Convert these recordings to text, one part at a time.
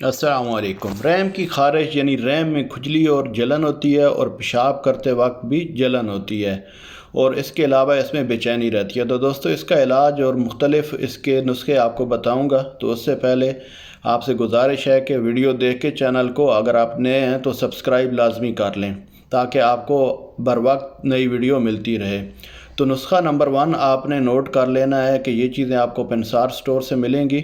السلام علیکم۔ رحم کی خارش یعنی رحم میں کھجلی اور جلن ہوتی ہے، اور پیشاب کرتے وقت بھی جلن ہوتی ہے، اور اس کے علاوہ اس میں بے چینی رہتی ہے۔ تو دوستو، اس کا علاج اور مختلف اس کے نسخے آپ کو بتاؤں گا۔ تو اس سے پہلے آپ سے گزارش ہے کہ ویڈیو دیکھ کے چینل کو، اگر آپ نئے ہیں تو سبسکرائب لازمی کر لیں تاکہ آپ کو بر وقت نئی ویڈیو ملتی رہے۔ تو نسخہ نمبر 1 آپ نے نوٹ کر لینا ہے کہ یہ چیزیں آپ کو پنسار سٹور سے ملیں گی۔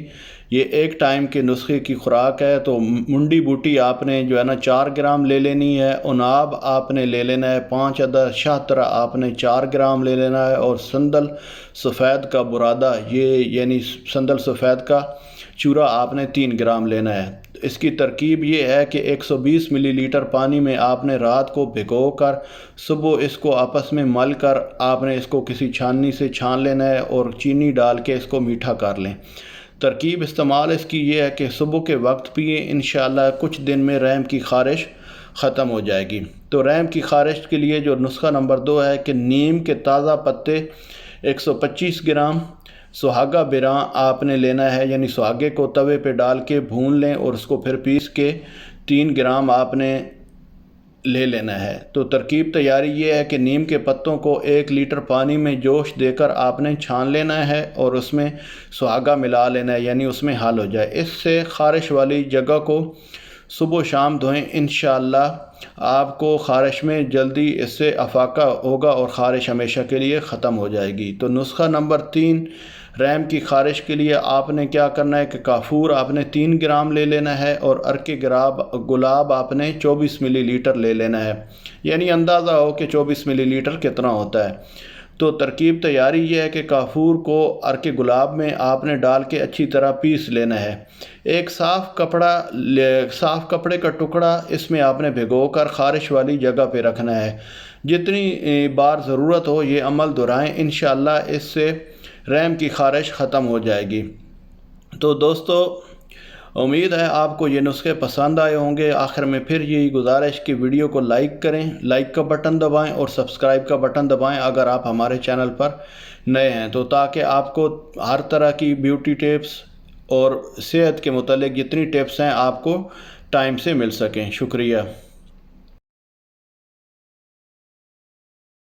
یہ ایک ٹائم کے نسخے کی خوراک ہے۔ تو منڈی بوٹی آپ نے 4 گرام لے لینی ہے، اناب آپ نے لے لینا ہے 5 عدد، شاہترہ آپ نے 4 گرام لے لینا ہے، اور سندل سفید کا برادہ یعنی سندل سفید کا چورا آپ نے 3 گرام لینا ہے۔ اس کی ترکیب یہ ہے کہ 120 ملی لیٹر پانی میں آپ نے رات کو بھگو کر صبح اس کو آپس میں مل کر آپ نے اس کو کسی چھاننی سے چھان لینا ہے، اور چینی ڈال کے اس کو میٹھا کر لیں۔ ترکیب استعمال اس کی یہ ہے کہ صبح کے وقت پیئیں، انشاءاللہ کچھ دن میں رحم کی خارش ختم ہو جائے گی۔ تو رحم کی خارش کے لیے جو نسخہ نمبر 2 ہے کہ نیم کے تازہ پتے 125 گرام، سہاگا براں آپ نے لینا ہے، یعنی سہاگے کو توے پہ ڈال کے بھون لیں اور اس کو پھر پیس کے 3 گرام آپ نے لے لینا ہے۔ تو ترکیب تیاری یہ ہے کہ نیم کے پتوں کو 1 لیٹر پانی میں جوش دے کر آپ نے چھان لینا ہے، اور اس میں سہاگا ملا لینا ہے، یعنی اس میں حل ہو جائے۔ اس سے خارش والی جگہ کو صبح و شام دھوئیں، انشاءاللہ آپ کو خارش میں جلدی اس سے افاقہ ہوگا اور خارش ہمیشہ کے لیے ختم ہو جائے گی۔ تو نسخہ نمبر 3 رحم کی خارش کے لیے آپ نے کیا کرنا ہے کہ کافور آپ نے 3 گرام لے لینا ہے، اور عرق گلاب آپ نے 24 ملی لیٹر لے لینا ہے، یعنی اندازہ ہو کہ 24 ملی لیٹر کتنا ہوتا ہے۔ تو ترکیب تیاری یہ ہے کہ کافور کو عرق گلاب میں آپ نے ڈال کے اچھی طرح پیس لینا ہے۔ ایک صاف کپڑے کا ٹکڑا اس میں آپ نے بھگو کر خارش والی جگہ پہ رکھنا ہے۔ جتنی بار ضرورت ہو یہ عمل دہرائیں، انشاءاللہ اس سے رحم کی خارش ختم ہو جائے گی۔ تو دوستو، امید ہے آپ کو یہ نسخے پسند آئے ہوں گے۔ آخر میں پھر یہی گزارش کہ ویڈیو کو لائک کریں، لائک کا بٹن دبائیں اور سبسکرائب کا بٹن دبائیں اگر آپ ہمارے چینل پر نئے ہیں، تو تاکہ آپ کو ہر طرح کی بیوٹی ٹپس اور صحت کے متعلق جتنی ٹپس ہیں آپ کو ٹائم سے مل سکیں۔ شکریہ۔